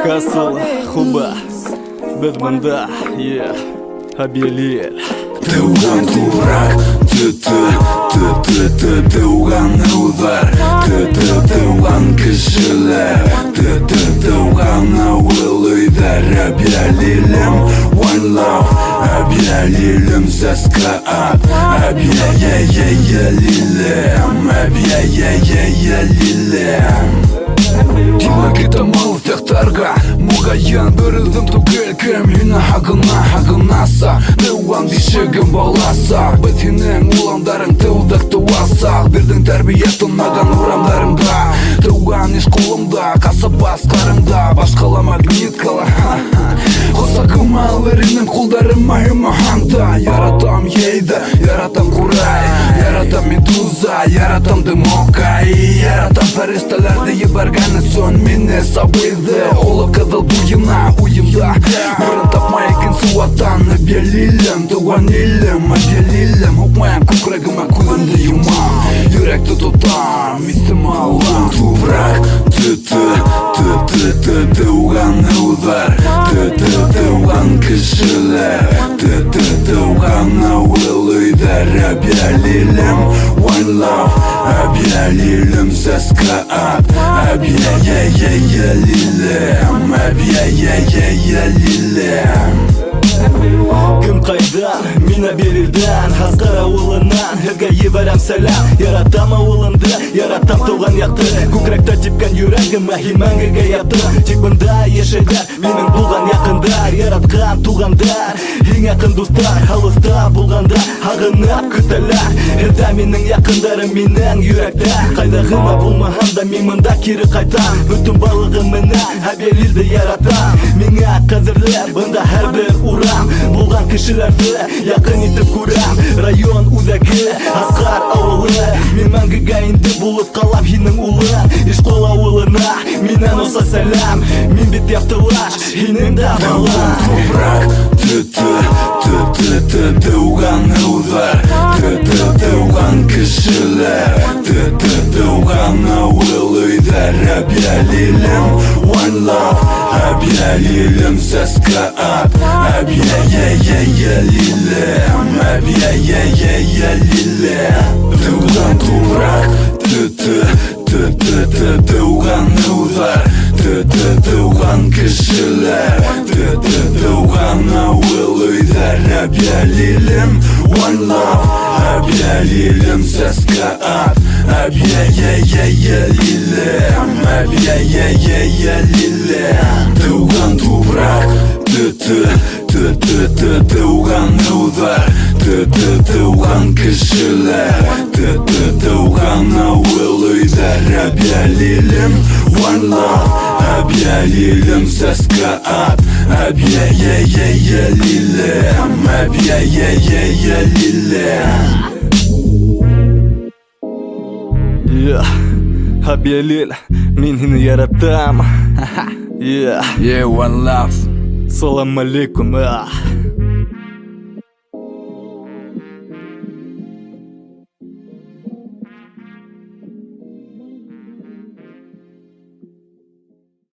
Касл, Хуба, Бедманда, Абелель. Туған турақ, туған ұлдар, туған кішілер, туған ауыл үйдар. Әбиәлелім, one love, әбиәлелім сәскі ат, әбиәлелім, әбиәлелім. Дила кетамал тақтарға мұғайын бірілдім түгел кім Үйні хағынаса Туған бишігім баласа Бітінен ұландарың тылдық туасақ Бердің тәрбиетін маған ұрамдарыңда Туған еш қолымда, қасабас қарыңда Башқала магниткала Қосағым алырының қолдарым айымағанда Яратам ейді, яратам құрай Яратам медуза, яратам дымокай Яратам фарешталарды ебарғаны сон мені сабайды Олы қыдыл бұйына ұйымда Орын тапмай екен суаттан Әбиәлелім, туған елім, әбиәлелім Оқмайым көкірегіме көзімді юмам Жүректі тұтам, мистім алам Тубрақ, туған ұлдар Туған кішілер Туған ауыл үйдар Әбиәлелім, one love Әбиәлелім сәскі ат Әбиәлелім, әбиәлелім. Кім қайдан, мен Абелелден Асқар ауылынан, һеҙгә ебәрәм сәлам Яратам ауылымды, яратам туған яқты Күкрәктә типкән йөрәгемә һин мәңгегә ятты Тик бында йәшәйҙәр, минең булған яҡындар Яратҡан туғандар, һиң яҡын дуҫтар Алыҫта булғанда һағынып көтәләр Һеҙҙә минең яҡындарым, минең йөрәктә Ҡайҙа ғына булмаһам да, мин бында кире ҡайтам Бөтөн балығым менән Әбиәлелде яратам Миңә ҡәҙерле бында һәр бер урам Булған кешеләрҙе яҡын итеп күрәм Район үҙәге, Асҡар ауылы Мин мәңгегә инде булып ҡалам һинең улың Ишҡол ауылына минән оса сәләм Мин бит яҡтылаш, һинең дә балаң Тубрақ, туған ұлдар Туған кішілер Туған ауыл үйдар Әбиәлелім, one love Әбиәлелім сәскі ат Әбиәлелім, әбиәлелім. Туған тубрақ, туған ұлдар Туған кішілер Туған ауыл үйдар Әбиәлелім, one love Әбиәлелім сәскі ат Әбиәлелім, әбиәлелім. Туған тубрақ, туған ұлдар Туған кішілер Туған ауыл үйдар Әбиәлелім, one love Әбиәлелім сәскі ат Әбиәлелім, әбиәлелім. Абелель, мин һине яратам One love. Салам алейкум.